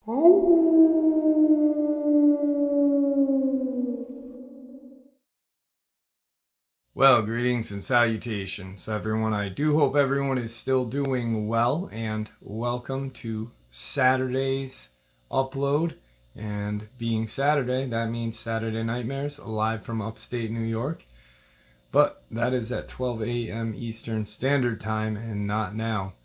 Well, greetings and salutations, everyone. I do hope everyone is still doing well, and welcome to Saturday's upload. And being Saturday, that means Saturday Nightmares, live from upstate New York. But that is at 12 a.m. Eastern Standard Time and not now.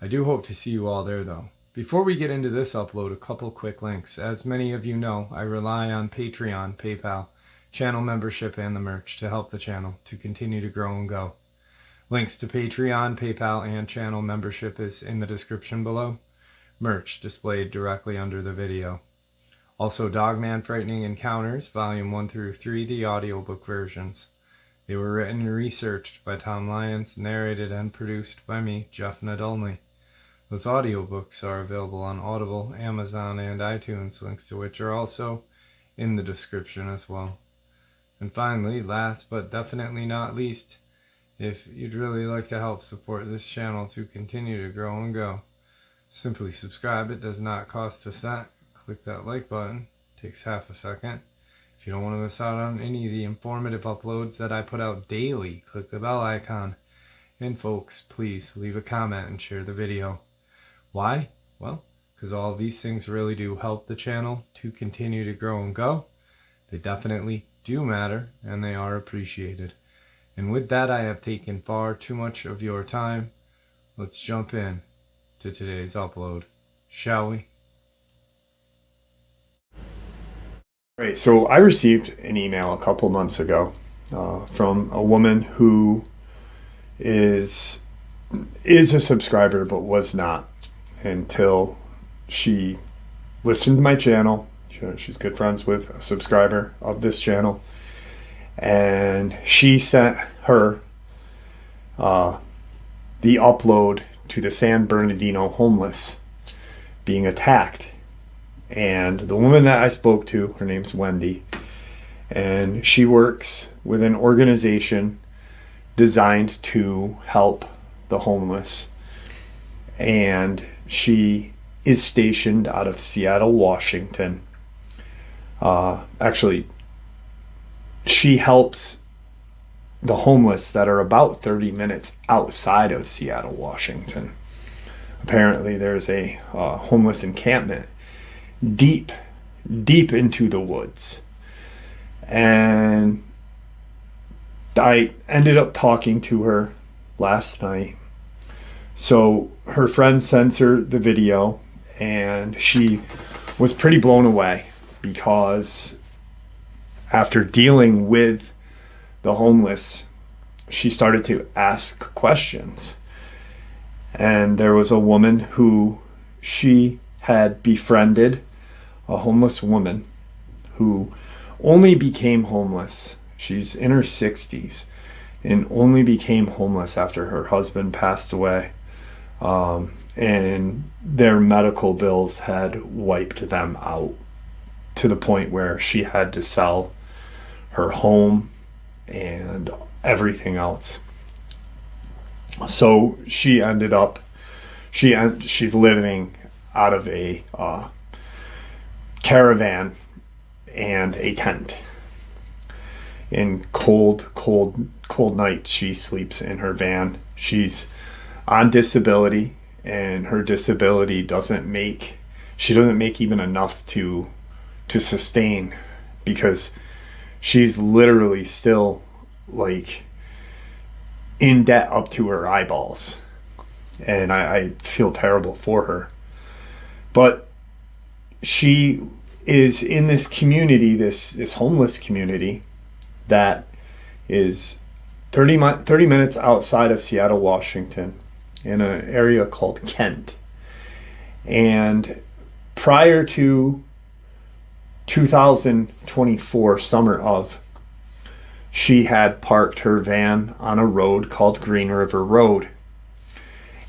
I do hope to see you all there, though. Before we get into this upload, a couple quick links. As many of you know, I rely on Patreon, PayPal, channel membership, and the merch to help the channel to continue to grow and go. Links to Patreon, PayPal, and channel membership is in the description below. Merch displayed directly under the video. Also, Dogman Frightening Encounters, Volume 1 through 3, the audiobook versions. They were written and researched by Tom Lyons, narrated and produced by me, Jeff Nadolny. Those audiobooks are available on Audible, Amazon, and iTunes, links to which are also in the description as well. And finally, last but definitely not least, if you'd really like to help support this channel to continue to grow and go, simply subscribe. It does not cost a cent. Click that like button. It takes half a second. If you don't want to miss out on any of the informative uploads that I put out daily, click the bell icon. And folks, please leave a comment and share the video. Why? Well, because all of these things really do help the channel to continue to grow and go. They definitely do matter, and they are appreciated. And with that, I have taken far too much of your time. Let's jump in to today's upload, shall we? Right, so I received an email a couple months ago from a woman who is a subscriber but was not until she listened to my channel. She's good friends with a subscriber of this channel, and she sent her the upload to the San Bernardino homeless being attacked. And the woman that I spoke to, her name's Wendy, and she works with an organization designed to help the homeless, and she is stationed out of Seattle, Washington. Actually, she helps the homeless that are about 30 minutes outside of Seattle, Washington. Apparently, there's a homeless encampment deep into the woods. And I ended up talking to her last night. So her friend sends her the video, and she was pretty blown away because after dealing with the homeless, she started to ask questions. And there was a woman who she had befriended, a homeless woman who only became homeless. She's in her 60s and only became homeless after her husband passed away. And their medical bills had wiped them out to the point where she had to sell her home and everything else. So she ended up, she's living out of a caravan and a tent. In cold nights, she sleeps in her van. She's on disability, and her disability doesn't make even enough to sustain, because she's literally still like in debt up to her eyeballs. And I feel terrible for her. But she is in this community, this homeless community that is 30 minutes outside of Seattle, Washington, in an area called Kent. And prior to 2024 summer of, she had parked her van on a road called Green River Road.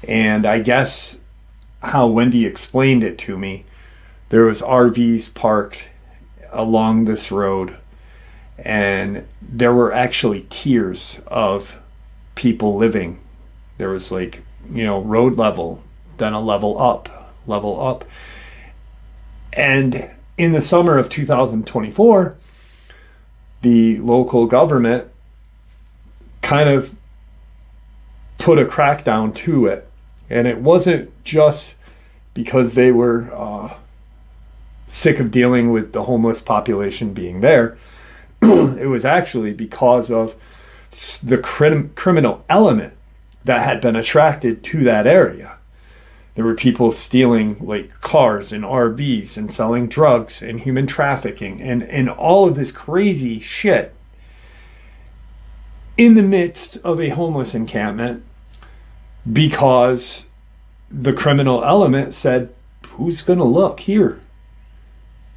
And I guess how Wendy explained it to me, there was RVs parked along this road, and there were actually tiers of people living. There was like, road level, then a level up. And in the summer of 2024, the local government kind of put a crackdown to it. And it wasn't just because they were sick of dealing with the homeless population being there. It was actually because of the criminal element that had been attracted to that area. There were people stealing like cars and RVs and selling drugs and human trafficking and all of this crazy shit in the midst of a homeless encampment, because the criminal element said, who's going to look here?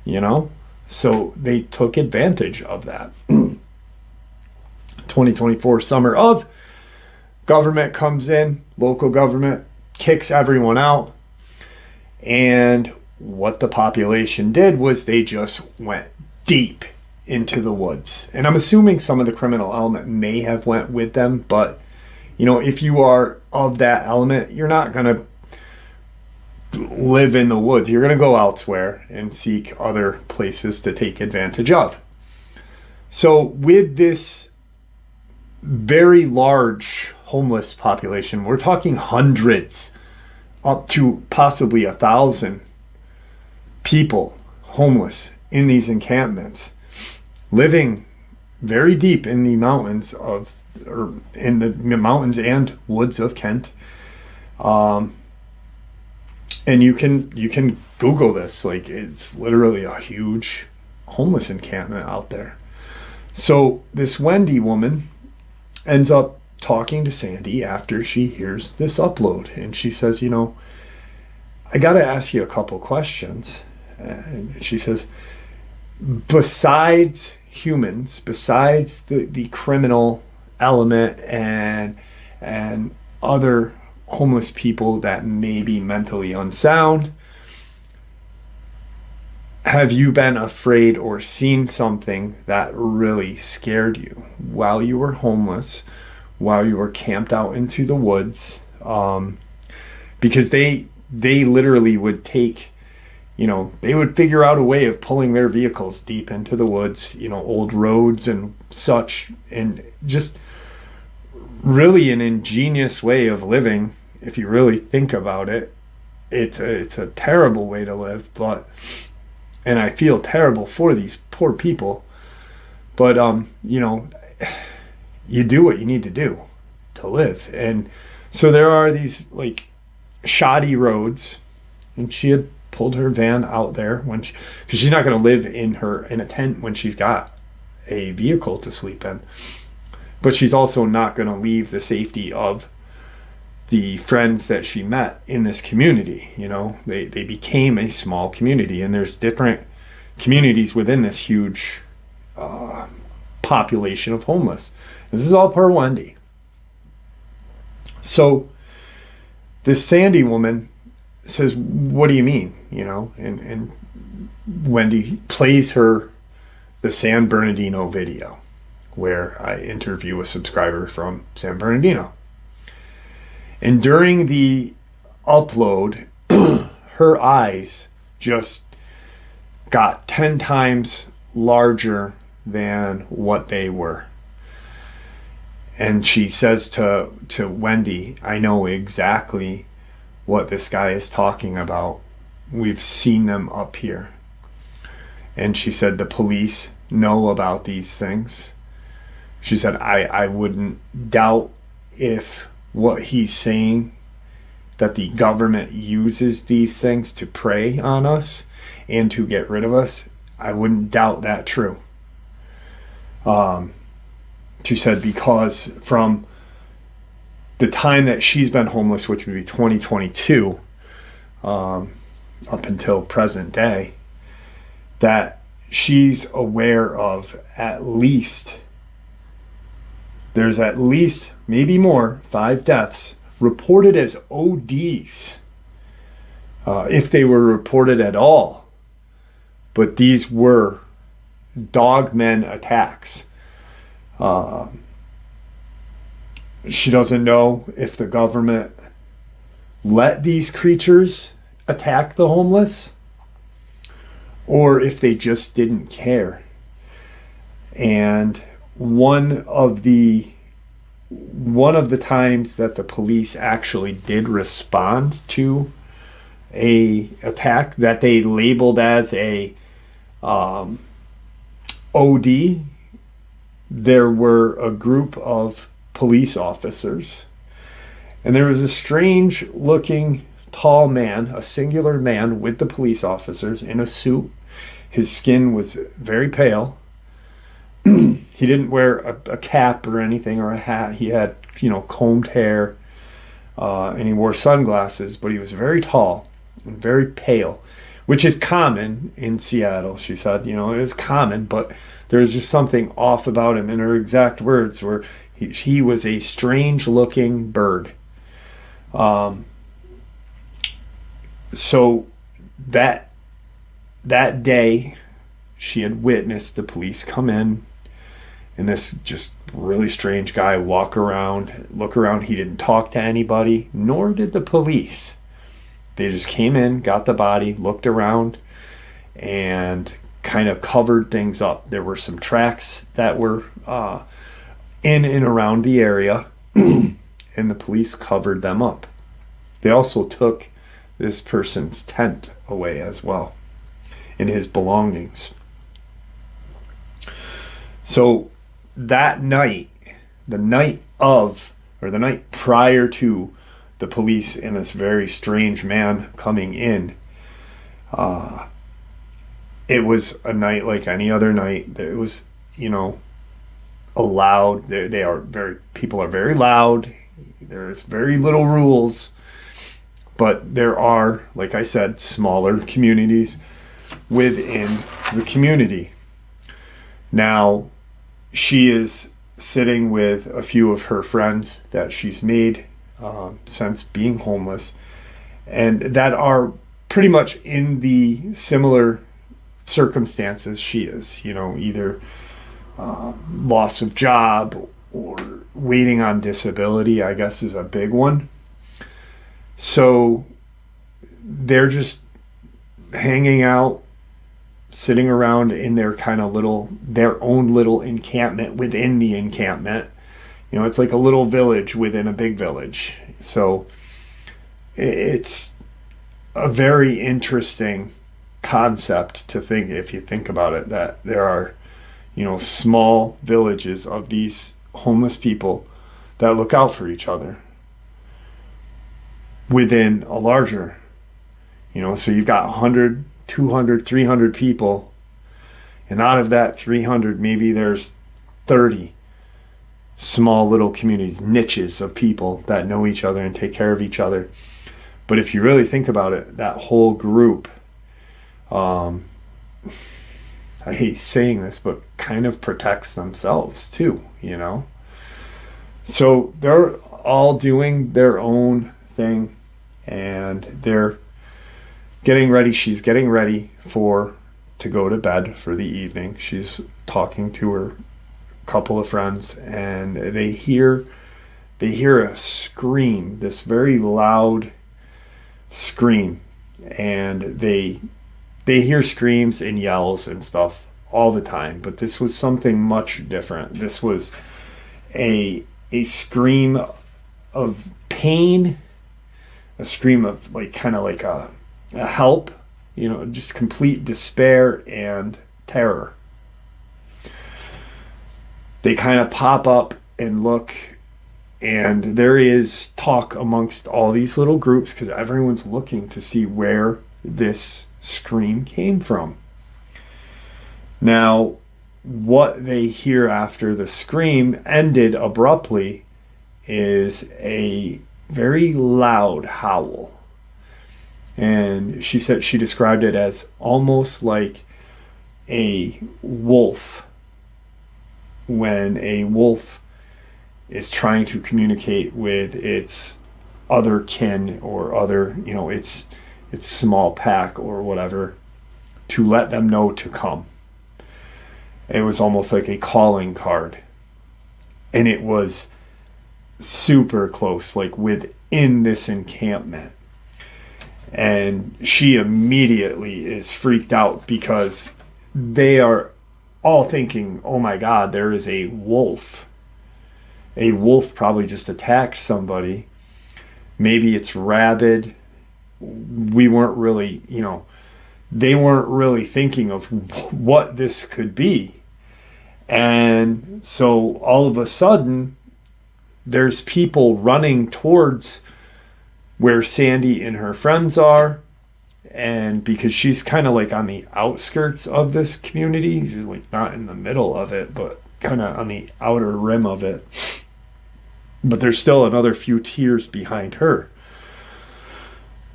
You know? So they took advantage of that. 2024 summer of, government comes in, local government kicks everyone out. And what the population did was they just went deep into the woods. And I'm assuming some of the criminal element may have went with them, but you know, if you are of that element, you're not going to live in the woods. You're going to go elsewhere and seek other places to take advantage of. So with this very large homeless population, we're talking hundreds, up to possibly 1,000 people homeless in these encampments, living very deep in the mountains and woods of Kent. And you can Google this. Like, it's literally a huge homeless encampment out there. So this Wendy woman ends up talking to Sandy after she hears this upload, and she says, you know, I got to ask you a couple questions. And she says, besides humans, besides the criminal element and other homeless people that may be mentally unsound, have you been afraid or seen something that really scared you while you were homeless, while you were camped out into the woods? Because they literally would take, you know, they would figure out a way of pulling their vehicles deep into the woods, you know, old roads and such, and just really an ingenious way of living. If you really think about it, it's a terrible way to live, and I feel terrible for these poor people, but you know, you do what you need to do to live. And so there are these like shoddy roads, and she had pulled her van out there because she's not going to live in a tent when she's got a vehicle to sleep in, but she's also not going to leave the safety of the friends that she met in this community. You know, they became a small community, and there's different communities within this huge population of homeless. This is all per Wendy. So this Sandy woman says, what do you mean? You know, and Wendy plays her the San Bernardino video where I interview a subscriber from San Bernardino. And during the upload, her eyes just got 10 times larger than what they were. And she says to Wendy, I know exactly what this guy is talking about. We've seen them up here. And she said the police know about these things. She said, I wouldn't doubt if what he's saying, that the government uses these things to prey on us and to get rid of us, I wouldn't doubt that true. She said because from the time that she's been homeless, which would be 2022, up until present day, that she's aware of there's at least, maybe more, 5 deaths reported as ODs, if they were reported at all. But these were Dogman attacks. She doesn't know if the government let these creatures attack the homeless, or if they just didn't care. And one of the times that the police actually did respond to a attack that they labeled as a OD, there were a group of police officers, and there was a strange looking tall man, a singular man with the police officers in a suit. His skin was very pale. He didn't wear a cap or anything or a hat. He had, combed hair, and he wore sunglasses, but he was very tall and very pale, which is common in Seattle, she said. It is common, but there's just something off about him. And her exact words were, he was a strange-looking bird. So that day, she had witnessed the police come in, and this just really strange guy look around. He didn't talk to anybody, nor did the police. They just came in, got the body, looked around, and kind of covered things up. There were some tracks that were in and around the area, and the police covered them up. They also took this person's tent away as well, and his belongings. So that night, the night prior to the police and this very strange man coming in, it was a night like any other night. It was, loud. People are very loud. There's very little rules, but there are, like I said, smaller communities within the community. Now, she is sitting with a few of her friends that she's made since being homeless, and that are pretty much in the similar circumstances she is. Either loss of job or waiting on disability, I guess, is a big one. So they're just hanging out, sitting around in their own little encampment within the encampment. It's like a little village within a big village. So it's a very interesting concept to think, if you think about it, that there are, small villages of these homeless people that look out for each other within a larger, so you've got 100, 200, 300 people, and out of that 300, maybe there's 30 small little communities, niches of people that know each other and take care of each other. But if you really think about it, that whole group, I hate saying this, but kind of protects themselves too, So they're all doing their own thing, and they're getting ready. She's getting ready to go to bed for the evening. She's talking to her couple of friends, and they hear a scream, this very loud scream, and they hear screams and yells and stuff all the time, but this was something much different. This was a scream of pain, a scream of kind of like a help, just complete despair and terror. They kind of pop up and look, and there is talk amongst all these little groups because everyone's looking to see where this scream came from. Now, what they hear after the scream ended abruptly is a very loud howl. And she said she described it as almost like a wolf, when a wolf is trying to communicate with its other kin or other, its small pack or whatever, to let them know to come. It was almost like a calling card. And it was super close, like within this encampment. And she immediately is freaked out because they are all thinking, oh my God, there is a wolf. A wolf probably just attacked somebody. Maybe it's rabid. We weren't really, they weren't really thinking of what this could be. And so all of a sudden, there's people running towards where Sandy and her friends are. And because she's kind of like on the outskirts of this community, she's like not in the middle of it, but kind of on the outer rim of it. But there's still another few tiers behind her.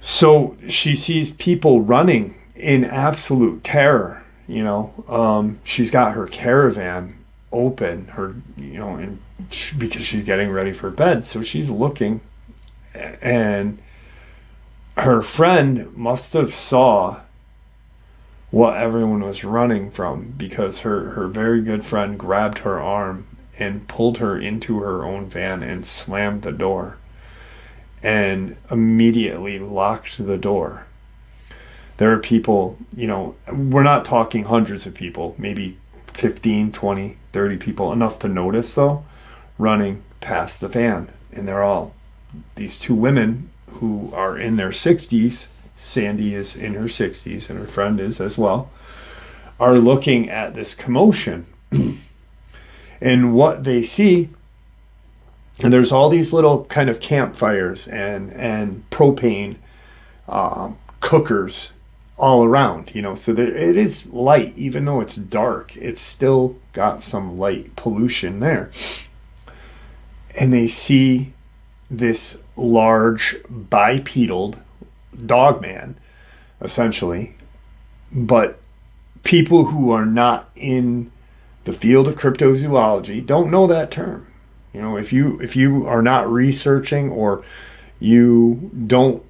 So she sees people running in absolute terror. She's got her caravan open, and because she's getting ready for bed. So she's looking, and her friend must have saw what everyone was running from, because her very good friend grabbed her arm and pulled her into her own van and slammed the door and immediately locked the door. There are people, we're not talking hundreds of people, maybe 15, 20, 30 people, enough to notice though, running past the van. And they're all these two women who are in their 60s, Sandy is in her 60s and her friend is as well, are looking at this commotion. And what they see, and there's all these little kind of campfires and propane cookers all around, so that it is light. Even though it's dark, it's still got some light pollution there. And they see this large bipedal Dogman, essentially. But people who are not in the field of cryptozoology don't know that term. If you are not researching, or you don't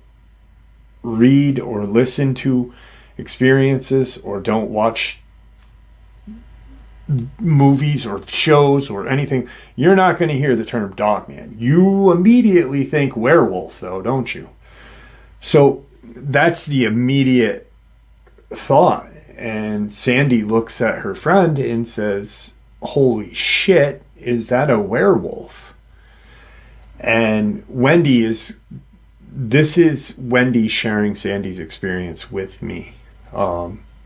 read or listen to experiences, or don't watch movies or shows or anything, you're not going to hear the term Dogman. You immediately think werewolf though, don't you? So that's the immediate thought. And Sandy looks at her friend and says, holy shit, is that a werewolf? And this is Wendy sharing Sandy's experience with me.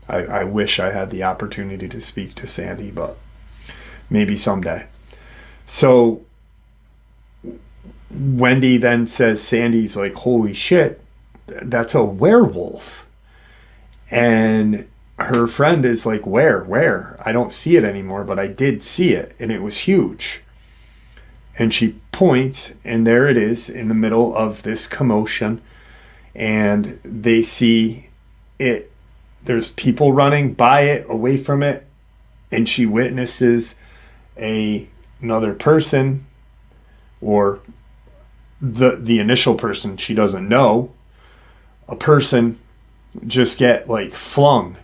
I wish I had the opportunity to speak to Sandy, but maybe someday. So Wendy then says, Sandy's like, holy shit, that's a werewolf. And her friend is like, where? I don't see it anymore, but I did see it, and it was huge. And she points, and there it is in the middle of this commotion, and they see it. There's people running by it, away from it, and she witnesses another person, or the initial person she doesn't know, a person just get like flung,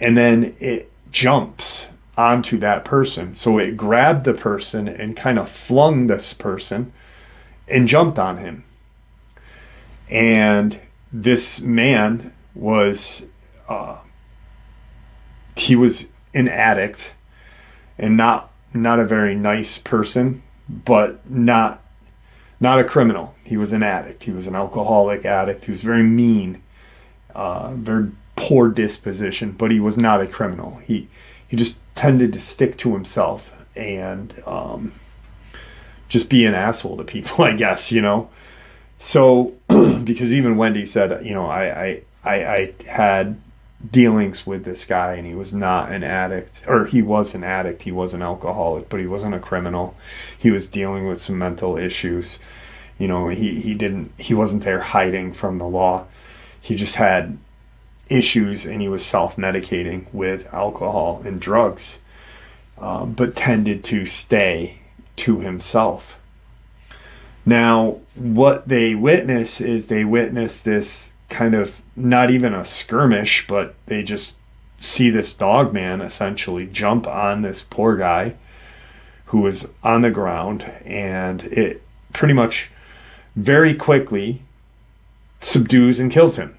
and then it jumps onto that person. So it grabbed the person and kind of flung this person and jumped on him. And this man was he was an addict, and not a very nice person, but not a criminal. He was an addict. He was an alcoholic addict. He was very mean, very poor disposition, but he was not a criminal. He just tended to stick to himself and just be an asshole to people, I guess, So, because even Wendy said, I had dealings with this guy, and he was not an addict, or he was an addict. He was an alcoholic, but he wasn't a criminal. He was dealing with some mental issues. He wasn't there hiding from the law. He just had issues, and he was self-medicating with alcohol and drugs, but tended to stay to himself. Now, what they witness is this kind of, not even a skirmish, but they just see this Dogman essentially jump on this poor guy who was on the ground, and it pretty much very quickly subdues and kills him,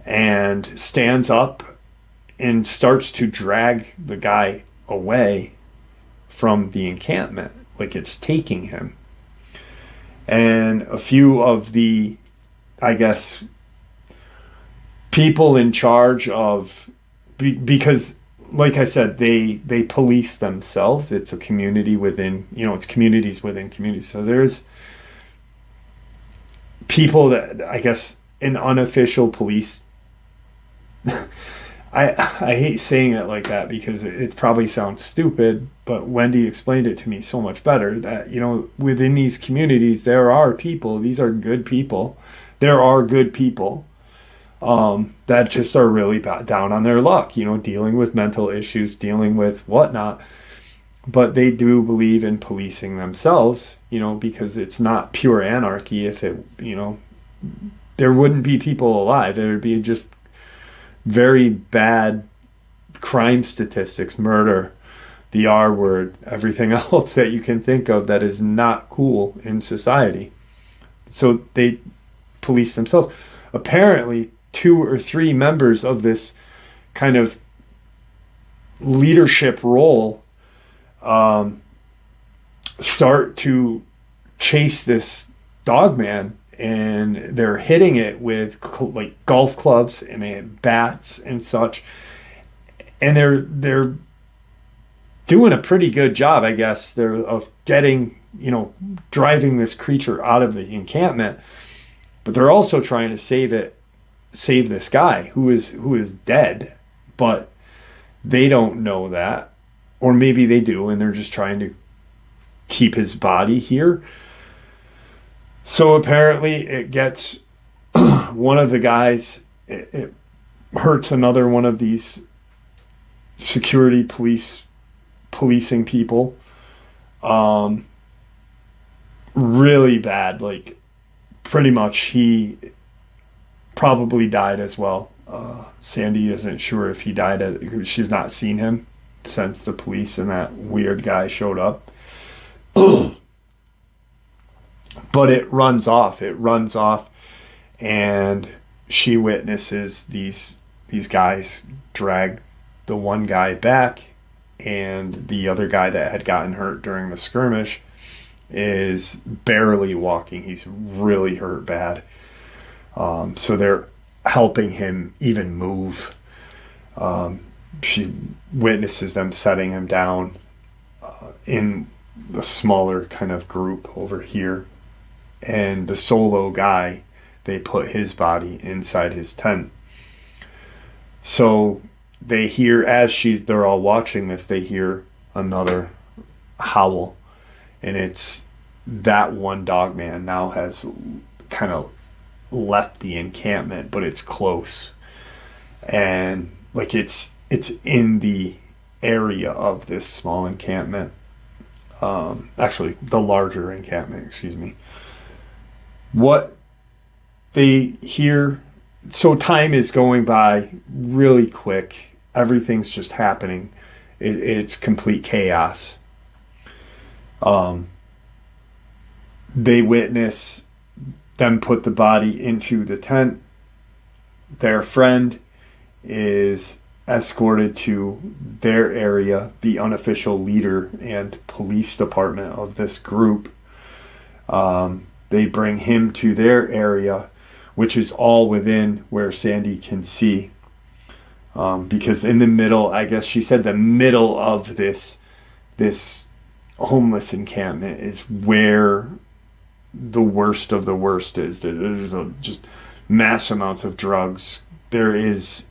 and stands up and starts to drag the guy away from the encampment, like it's taking him. And a few of the, I guess, people in charge of, because like I said, they police themselves. It's a community within, it's communities within communities. So there's people that, I guess, an unofficial police. I hate saying it like that because it probably sounds stupid, but Wendy explained it to me so much better that, within these communities, there are people, these are good people. There are good people that just are really down on their luck, dealing with mental issues, dealing with whatnot. But they do believe in policing themselves, because it's not pure anarchy. If it, there wouldn't be people alive. There would be just very bad crime statistics, murder, the R word, everything else that you can think of that is not cool in society. So they police themselves. Apparently, 2 or 3 members of this kind of leadership role start to chase this Dogman, and they're hitting it with like golf clubs and they have bats and such, and they're doing a pretty good job, I guess, of getting, driving this creature out of the encampment. But they're also trying to save this guy who is dead, but they don't know that, or maybe they do, and they're just trying to keep his body here. So apparently it gets one of the guys, it hurts another one of these security policing people really bad. Like, pretty much he probably died as well. Sandy isn't sure if he died. She's not seen him since the police and that weird guy showed up. But it runs off, and she witnesses these guys drag the one guy back, and the other guy that had gotten hurt during the skirmish is barely walking. He's really hurt bad. So they're helping him even move. She witnesses them setting him down in a smaller kind of group over here. And the solo guy, they put his body inside his tent. So they hear, as they're all watching this, they hear another howl. And it's that one Dogman now has kind of left the encampment, but it's close. And like it's in the area of this small encampment. Actually, the larger encampment, excuse me. What they hear, so time is going by really quick. Everything's just happening. It's complete chaos. They witness them put the body into the tent. Their friend is escorted to their area, the unofficial leader and police department of this group. They bring him to their area, which is all within where Sandy can see. Because in the middle, I guess she said the middle of this homeless encampment is where the worst of the worst is. There's just mass amounts of drugs. There is,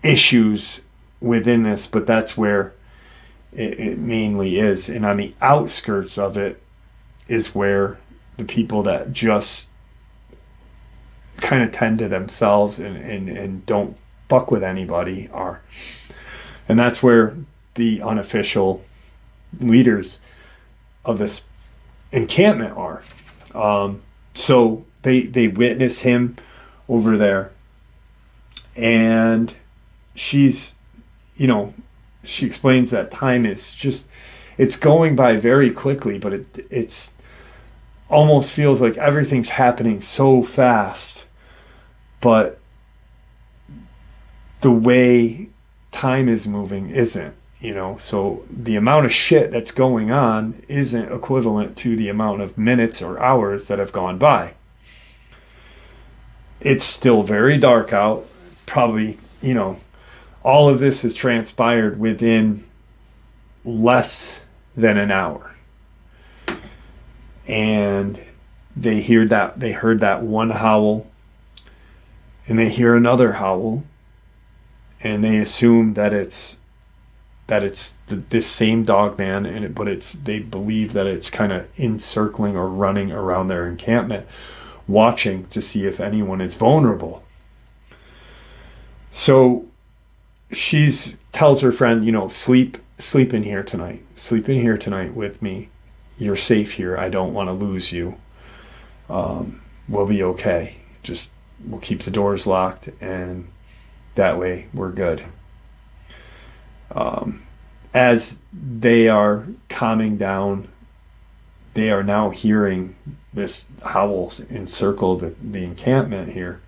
issues within this, but that's where it mainly is. And on the outskirts of it is where the people that just kind of tend to themselves and don't fuck with anybody are. And that's where the unofficial leaders of this encampment are. So they witness him over there, and she's, she explains that time is just, it's going by very quickly, but it's almost feels like everything's happening so fast, but the way time is moving isn't, so the amount of shit that's going on isn't equivalent to the amount of minutes or hours that have gone by. It's still very dark out. Probably, all of this has transpired within less than an hour. And they heard that one howl, and they hear another howl, and they assume that it's this same Dogman, but they believe that it's kind of encircling or running around their encampment, watching to see if anyone is vulnerable. So she tells her friend, sleep in here tonight. Sleep in here tonight with me. You're safe here. I don't want to lose you. We'll be okay. We'll keep the doors locked, and that way we're good. As they are calming down, they are now hearing this howl encircle the encampment here.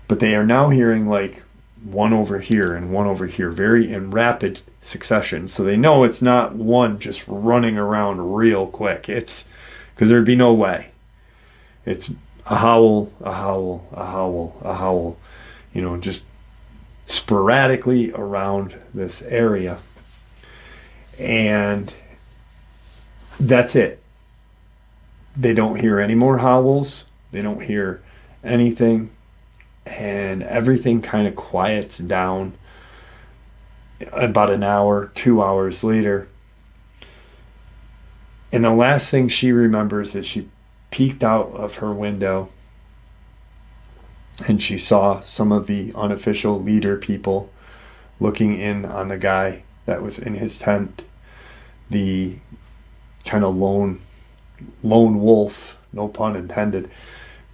But they are now hearing like one over here and one over here, very in rapid succession. So they know it's not one just running around real quick. It's because there'd be no way. It's a howl, a howl, a howl, a howl, just sporadically around this area. And that's it. They don't hear any more howls. They don't hear anything. And everything kind of quiets down about an hour, 2 hours later. And the last thing she remembers is she peeked out of her window and she saw some of the unofficial leader people looking in on the guy that was in his tent, the kind of lone wolf, no pun intended,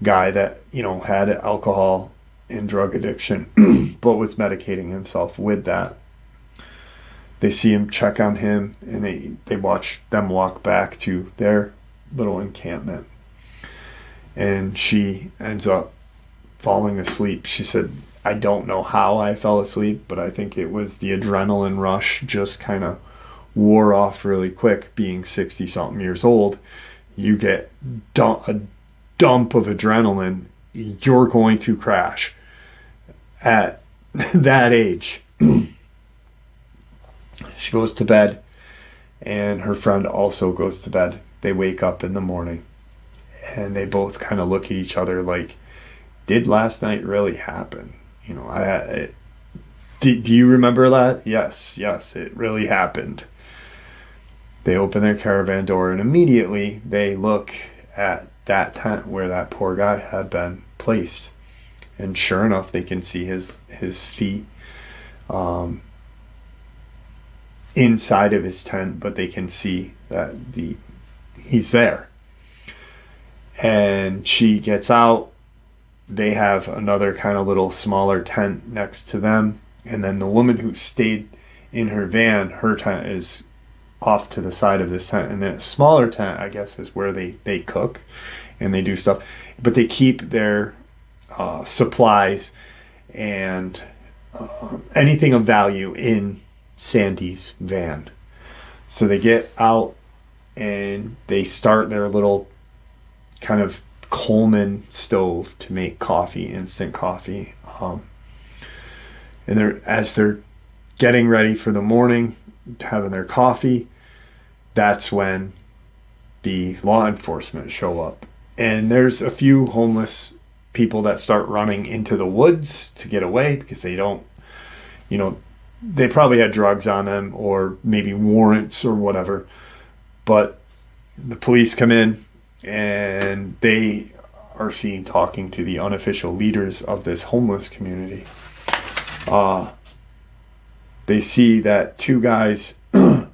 guy that, had alcohol and drug addiction, but was medicating himself with that. They see him, check on him, and they watch them walk back to their little encampment. And she ends up falling asleep. She said, I don't know how I fell asleep, but I think it was the adrenaline rush just kind of wore off really quick. Being 60-something years old, you get a dump of adrenaline, you're going to crash at that age. She goes to bed, and her friend also goes to bed. They wake up in the morning, and they both kind of look at each other like, did last night really happen? Do you remember that? Yes, it really happened. They open their caravan door, and immediately they look at that tent where that poor guy had been placed. And sure enough, they can see his feet inside of his tent, but they can see that he's there. And she gets out. They have another kind of little smaller tent next to them. And then the woman who stayed in her van, her tent is off to the side of this tent. And the smaller tent, I guess, is where they cook and they do stuff. But they keep their supplies and anything of value in Sandy's van. So they get out and they start their little kind of Coleman stove to make coffee, instant coffee. And as they're getting ready for the morning, having their coffee, that's when the law enforcement show up. And there's a few homeless people that start running into the woods to get away because they don't, they probably had drugs on them or maybe warrants or whatever. But the police come in and they are seen talking to the unofficial leaders of this homeless community. They see that two guys go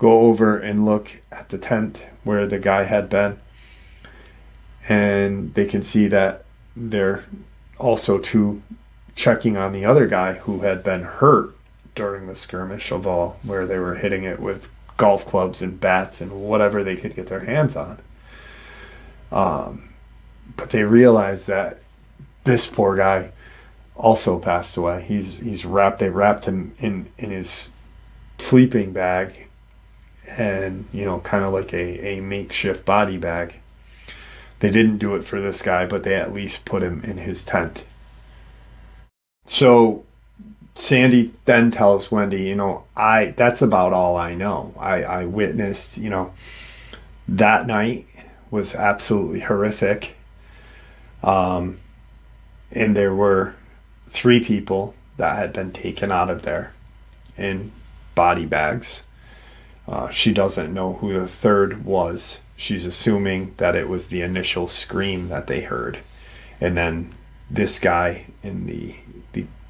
over and look at the tent where the guy had been. And they can see that they're also checking on the other guy who had been hurt during the skirmish of all, where they were hitting it with golf clubs and bats and whatever they could get their hands on. But they realized that this poor guy also passed away. They wrapped him in his sleeping bag, and kind of like a makeshift body bag. They didn't do it for this guy, but they at least put him in his tent. So Sandy then tells Wendy, that's about all I know. I witnessed, that night was absolutely horrific. And there were 3 people that had been taken out of there in body bags. She doesn't know who the third was. She's assuming that it was the initial scream that they heard. And then this guy and the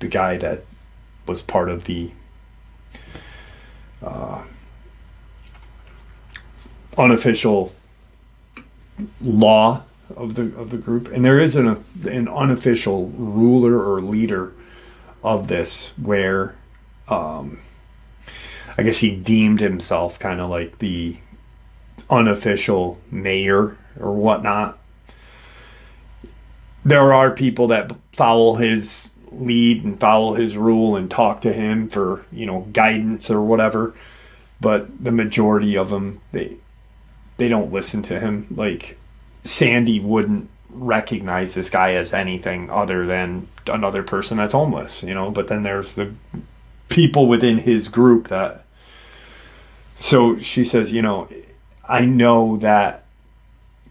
guy that was part of the unofficial law of the group. And there is an unofficial ruler or leader of this where I guess he deemed himself kind of like the unofficial mayor or whatnot. There are people that follow his lead and follow his rule and talk to him for, guidance or whatever. But the majority of them, they don't listen to him. Like, Sandy wouldn't recognize this guy as anything other than another person that's homeless, But then there's the people within his group that... So she says, I know that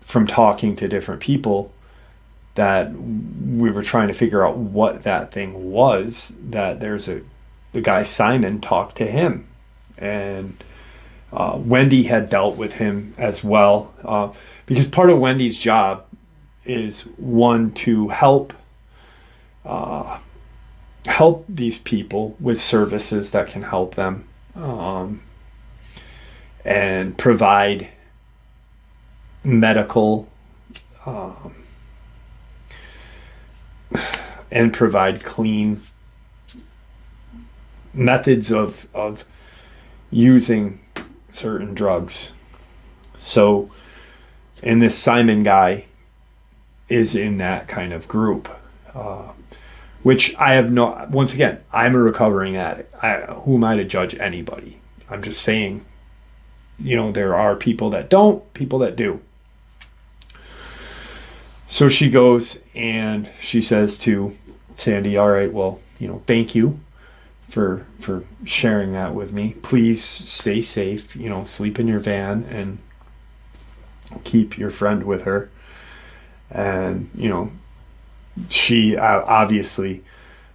from talking to different people that we were trying to figure out what that thing was, that the guy Simon talked to him. And Wendy had dealt with him as well, because part of Wendy's job is, one, to help these people with services that can help them, and provide medical and provide clean methods of using certain drugs. So, and this Simon guy is in that kind of group, which I have no... Once again, I'm a recovering addict. Who am I to judge anybody? I'm just saying, there are people that don't, people that do. So she goes and she says to Sandy, all right, well, thank you for sharing that with me. Please stay safe, sleep in your van and keep your friend with her. And, she obviously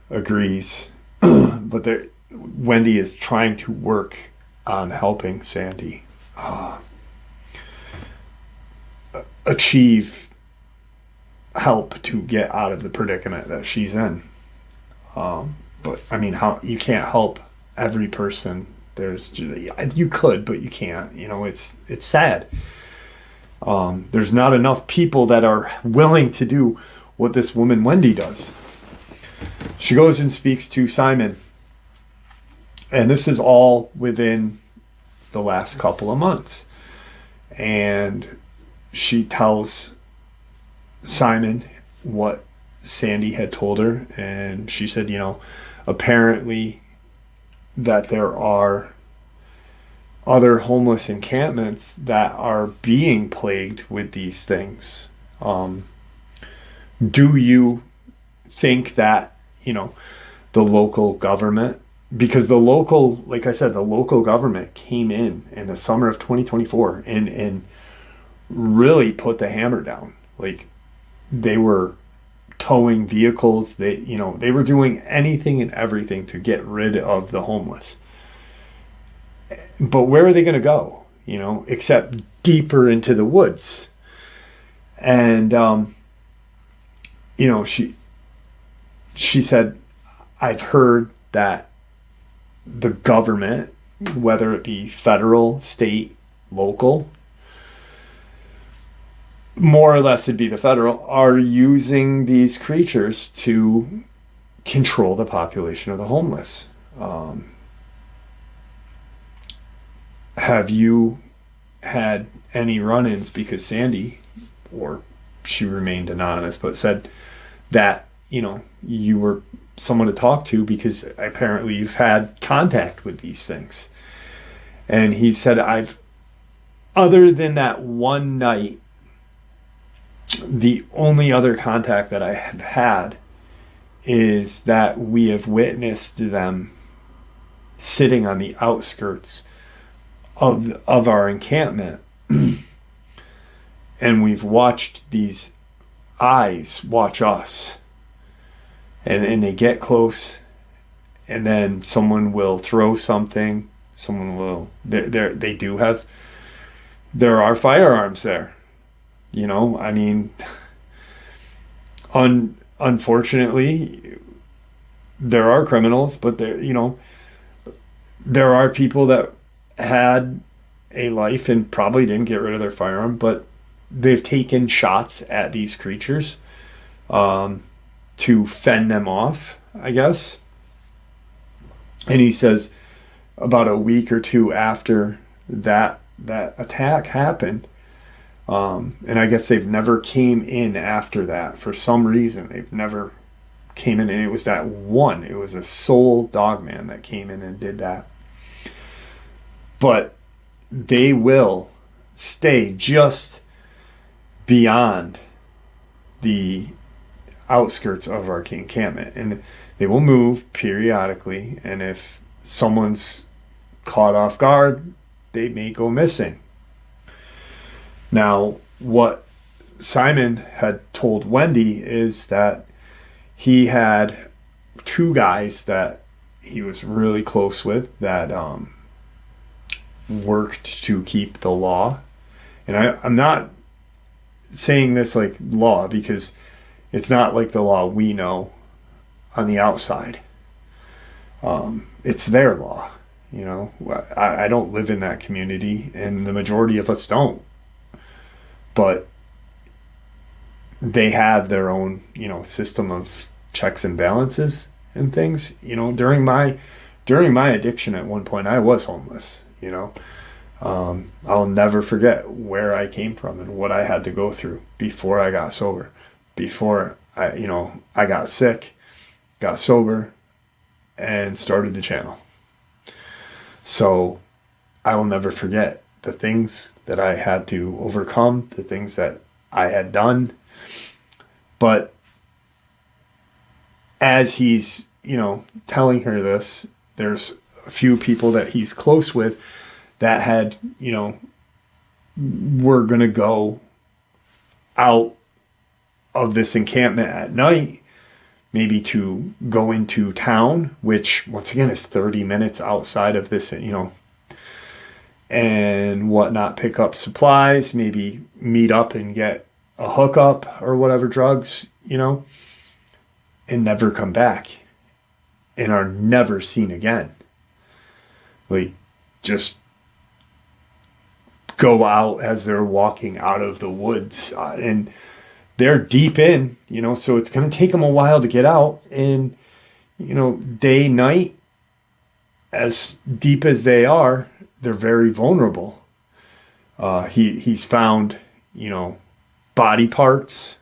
agrees, but Wendy is trying to work on helping Sandy achieve help to get out of the predicament that she's in. But I mean, how you can't help every person. You could, but you can't. It's sad. There's not enough people that are willing to do what this woman Wendy does. She goes and speaks to Simon, and this is all within the last couple of months. And she tells Simon what Sandy had told her, and she said, apparently that there are other homeless encampments that are being plagued with these things. Do you think that, the local government, because the local, like I said, the local government came in the summer of 2024 and really put the hammer down. Like, they were towing vehicles. They were doing anything and everything to get rid of the homeless. But where are they going to go? Except deeper into the woods. And, she said, I've heard that the government, whether it be federal, state, local, more or less it'd be the federal, are using these creatures to control the population of the homeless. Have you had any run-ins? Because Sandy or she remained anonymous, but said that, you were someone to talk to because apparently you've had contact with these things. And he said, other than that one night, the only other contact that I have had is that we have witnessed them sitting on the outskirts of our encampment. And we've watched these eyes watch us. And they get close, and then someone will throw something. Someone will. They do have. There are firearms there. I mean, unfortunately, there are criminals, but there are people that had a life and probably didn't get rid of their firearm, but they've taken shots at these creatures to fend them off, I guess. And he says about a week or two after that attack happened, and I guess they've never came in after that. For some reason, they've never came in, and it was that one. It was a sole Dogman that came in and did that. But they will stay just beyond the outskirts of our encampment, and they will move periodically, and if someone's caught off guard, they may go missing. Now, what Simon had told Wendy is that he had two guys that he was really close with that worked to keep the law. And I'm not saying this like law, because it's not like the law we know on the outside. It's their law. I don't live in that community, and the majority of us don't. But they have their own, system of checks and balances and things. During my addiction at one point, I was homeless. I'll never forget where I came from and what I had to go through before I got sober. Before I got sick, got sober, and started the channel. So I will never forget the things that I had to overcome, the things that I had done. But as he's, telling her this, there's a few people that he's close with that had, were going to go out of this encampment at night, maybe to go into town, which once again is 30 minutes outside of this, and whatnot, pick up supplies, maybe meet up and get a hookup or whatever, drugs, and never come back, and are never seen again. Like, just go out as they're walking out of the woods, and they're deep in, so it's going to take them a while to get out. And, day, night, as deep as they are, they're very vulnerable. He's found, body parts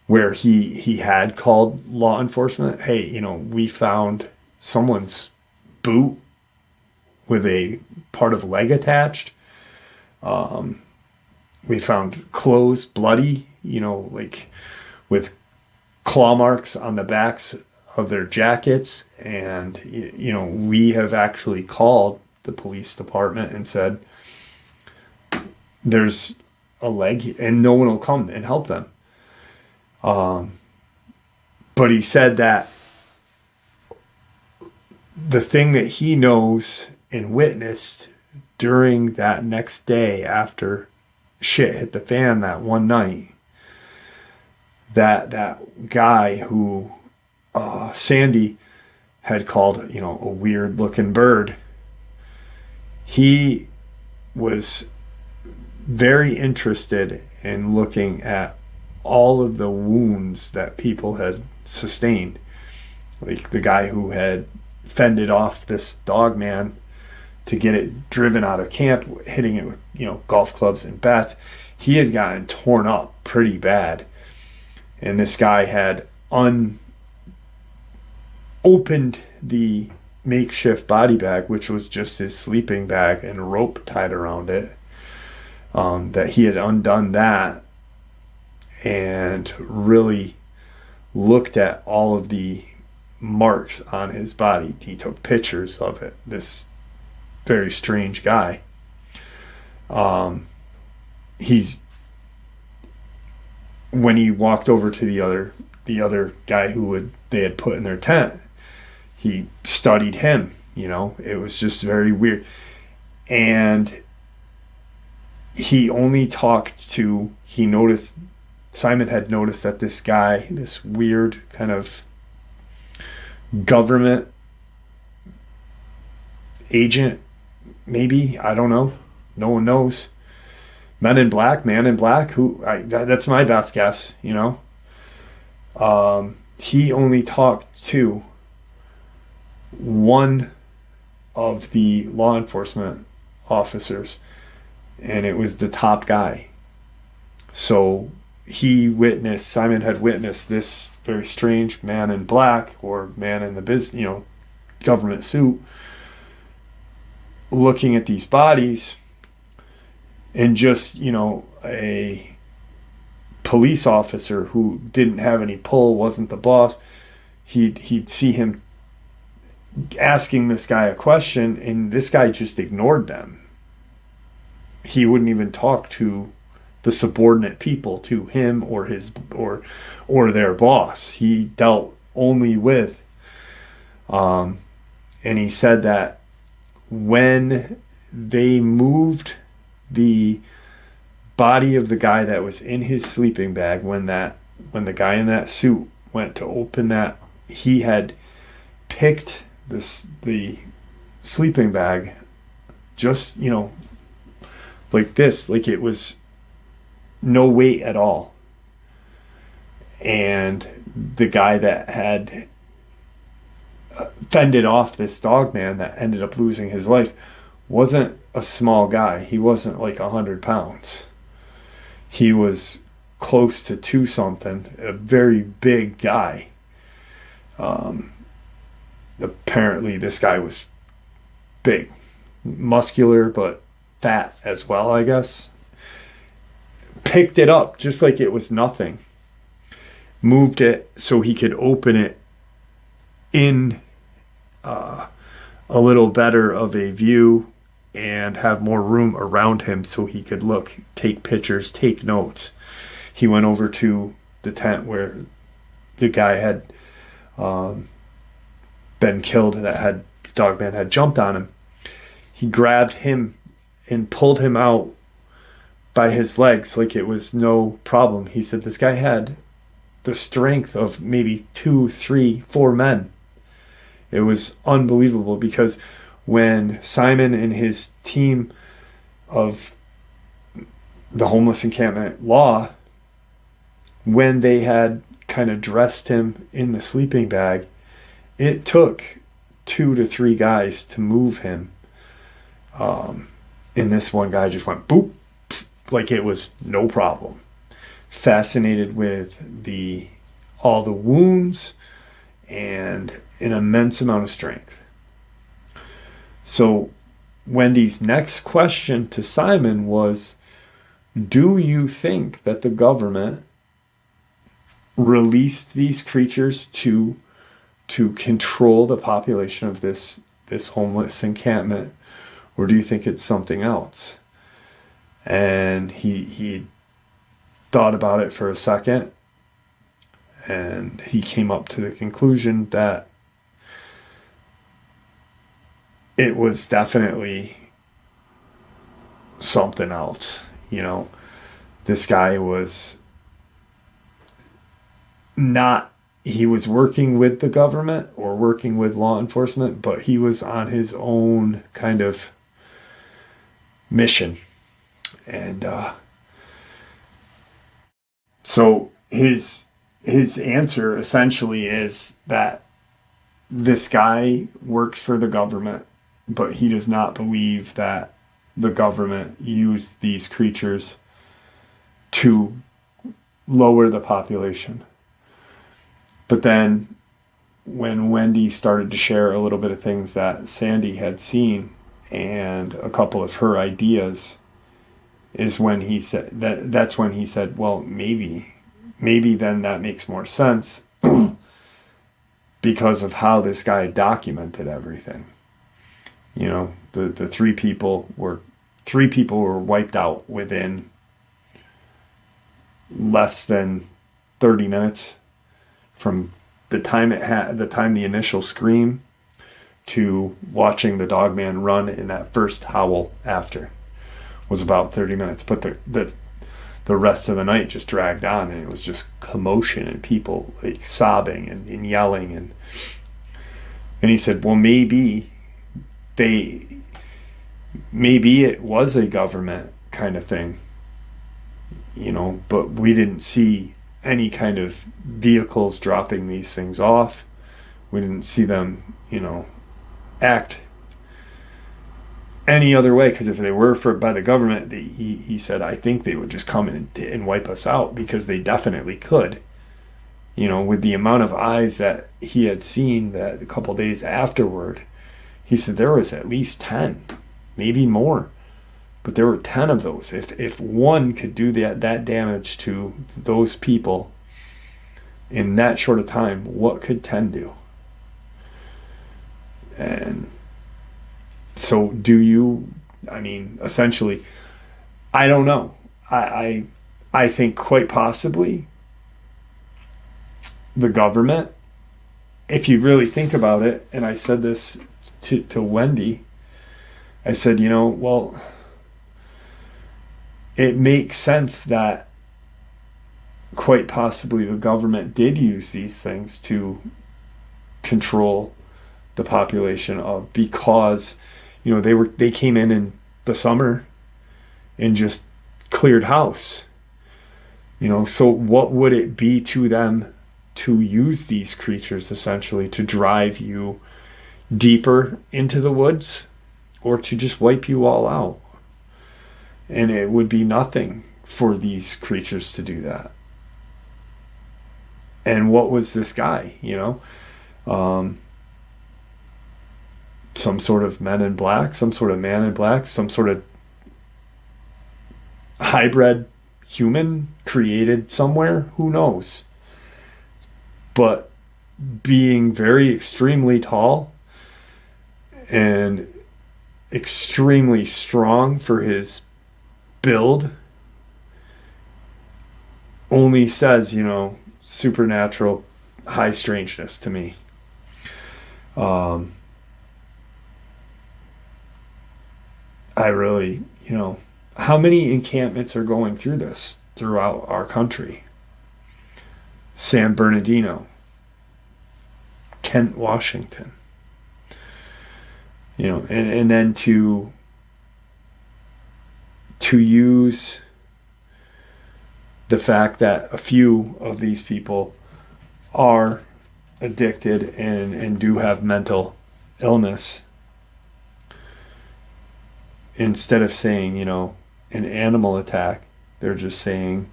where he had called law enforcement. Hey, we found someone's boot with a part of leg attached. We found clothes bloody, like with claw marks on the backs of their jackets. And, we have actually called the police department and said, there's a leg, and no one will come and help them. But he said that the thing that he knows and witnessed during that next day after shit hit the fan that one night, that guy who Sandy had called, a weird looking bird, he was very interested in looking at all of the wounds that people had sustained. Like the guy who had fended off this Dogman to get it driven out of camp, hitting it with, golf clubs and bats. he had gotten torn up pretty bad. And this guy had opened the makeshift body bag, which was just his sleeping bag and a rope tied around it. That he had undone that and really looked at all of the marks on his body. He took pictures of it. This very strange guy. When he walked over to the other guy they had put in their tent, he studied him. It was just very weird. And he only talked to, Simon had noticed that this guy, this weird kind of government agent, maybe, I don't know, no one knows, man in black, that's my best guess, he only talked to one of the law enforcement officers, and it was the top guy. So Simon had witnessed this very strange man in black, or man in the government suit, looking at these bodies, and just, a police officer who didn't have any pull, wasn't the boss, he'd see him asking this guy a question, and this guy just ignored them. He wouldn't even talk to the subordinate people to him or their boss. He dealt only with, and he said that when they moved the body of the guy that was in his sleeping bag, when the guy in that suit went to open that, he had picked the sleeping bag just, like this, like it was no weight at all. And the guy that had fended off this Dogman that ended up losing his life wasn't a small guy. He wasn't like 100 pounds. He was close to 2 something, a very big guy. Apparently this guy was big, muscular, but fat as well, I guess. Picked it up just like it was nothing. Moved it so he could open it in a little better of a view and have more room around him so he could look, take pictures, take notes. He went over to the tent where the guy had been killed, Dogman had jumped on him. He grabbed him and pulled him out by his legs like it was no problem. He said this guy had the strength of maybe 2, 3, 4 men. It was unbelievable, because when Simon and his team of the homeless encampment law, when they had kind of dressed him in the sleeping bag, it took 2 to 3 guys to move him. And this one guy just went boop, like it was no problem. Fascinated with all the wounds and an immense amount of strength. So Wendy's next question to Simon was, do you think that the government released these creatures to control the population of this homeless encampment, or do you think it's something else? And he thought about it for a second, and he came up to the conclusion that it was definitely something else. This guy was not, he was working with the government or working with law enforcement, but he was on his own kind of mission. And so his answer essentially is that this guy works for the government, but he does not believe that the government used these creatures to lower the population. But then when Wendy started to share a little bit of things that Sandy had seen and a couple of her ideas, is when he said that's when he said, well, maybe then that makes more sense because of how this guy documented everything. You know, the three people were wiped out within less than 30 minutes from the time the initial scream to watching the Dogman run in that first howl after was about 30 minutes. But the rest of the night just dragged on, and it was just commotion and people like sobbing and yelling. And he said, well, maybe it was a government kind of thing, you know, but we didn't see any kind of vehicles dropping these things off. We didn't see them, you know, act any other way, because if they were by the government, he said, I think they would just come in and wipe us out, because they definitely could. You know, with the amount of eyes that he had seen that a couple days afterward, he said there was at least 10, maybe more. But there were 10 of those. If one could do that damage to those people in that short of time, what could 10 do? And so essentially, I don't know. I think quite possibly the government, if you really think about it, and I said this to Wendy, I said, you know, well, it makes sense that quite possibly the government did use these things to control the population because, you know, they came in the summer and just cleared house. You know, so what would it be to them to use these creatures essentially to drive you deeper into the woods, or to just wipe you all out? And it would be nothing for these creatures to do that. And what was this guy, you know? Some sort of man in black, some sort of hybrid human created somewhere, who knows? But being very extremely tall and extremely strong for his build only says, you know, supernatural high strangeness to me. I really, you know, how many encampments are going through this throughout our country? San Bernardino, Kent, Washington. You know, and then to use the fact that a few of these people are addicted and do have mental illness, instead of saying, you know, an animal attack, they're just saying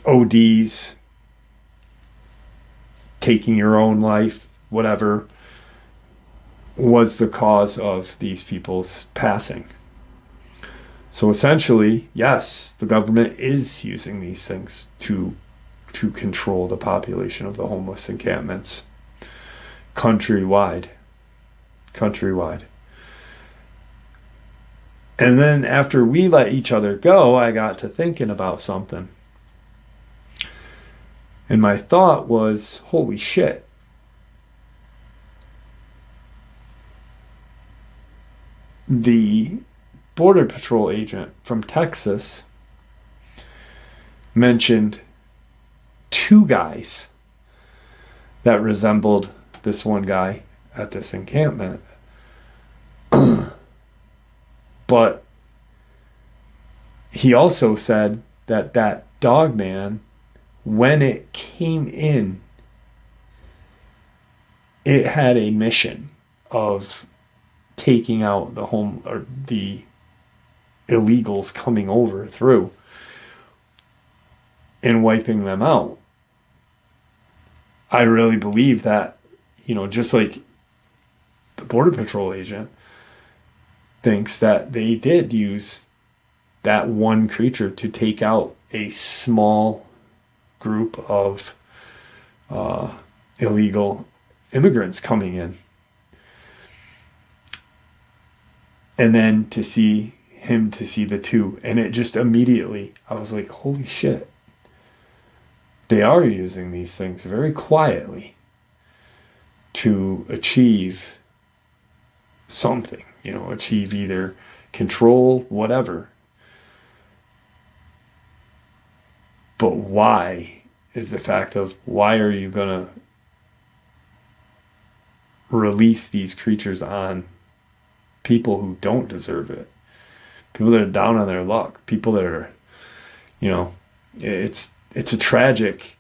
ODs, taking your own life, whatever, was the cause of these people's passing. So essentially, yes, the government is using these things to control the population of the homeless encampments countrywide. And then after we let each other go, I got to thinking about something. And my thought was, holy shit. The Border Patrol agent from Texas mentioned 2 guys that resembled this one guy at this encampment. But he also said that Dogman, when it came in, it had a mission of taking out the illegals coming over through and wiping them out. I really believe that, just like the Border Patrol agent thinks that they did use that one creature to take out a small group of illegal immigrants coming in. And then to see the two. And it just immediately, I was like, holy shit. They are using these things very quietly to achieve something, achieve either control, whatever. But why is the fact of, why are you going to release these creatures on people who don't deserve it? People that are down on their luck. People that are, it's a tragic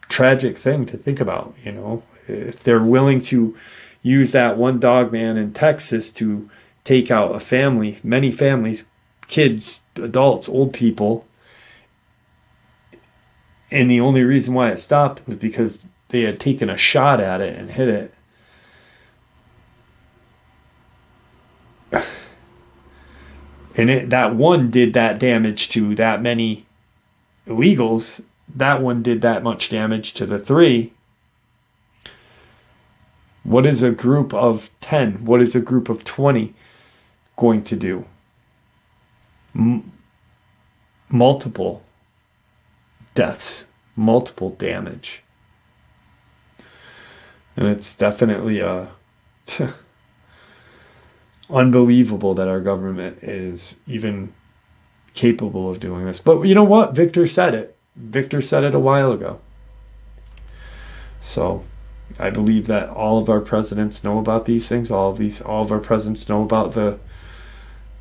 thing to think about, If they're willing to use that one Dogman in Texas to take out a family, many families, kids, adults, old people, and the only reason why it stopped was because they had taken a shot at it and hit it. And that one did that damage to that many illegals. That one did that much damage to the 3. What is a group of 10? What is a group of 20 going to do? Multiple deaths, multiple damage. And it's definitely unbelievable that our government is even capable of doing this. But you know what? Victor said it. Victor said it a while ago. So I believe that all of our presidents know about these things. All of our presidents know about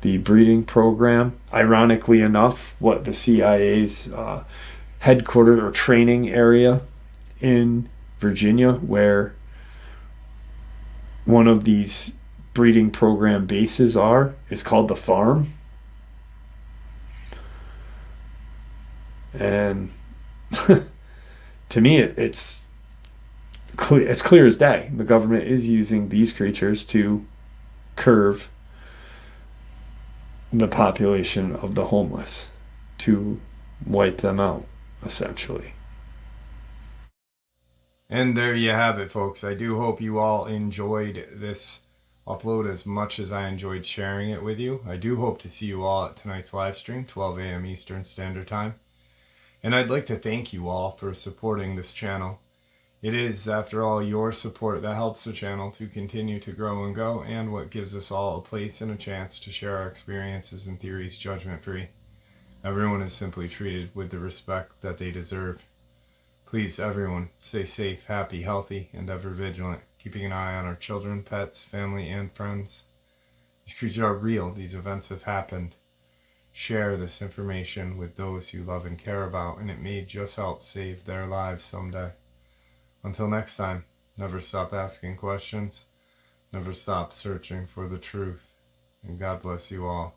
the breeding program. Ironically enough, what the CIA's headquarters or training area in Virginia, where one of these breeding program bases is called the Farm. And to me, it's clear as day. The government is using these creatures to curb the population of the homeless, to wipe them out, essentially. And there you have it, folks. I do hope you all enjoyed this upload as much as I enjoyed sharing it with you. I do hope to see you all at tonight's live stream, 12 a.m. Eastern Standard Time. And I'd like to thank you all for supporting this channel. It is, after all, your support that helps the channel to continue to grow and go, and what gives us all a place and a chance to share our experiences and theories judgment-free. Everyone is simply treated with the respect that they deserve. Please, everyone, stay safe, happy, healthy, and ever vigilant, keeping an eye on our children, pets, family, and friends. These creatures are real. These events have happened. Share this information with those you love and care about, and it may just help save their lives someday. Until next time, never stop asking questions, never stop searching for the truth, and God bless you all.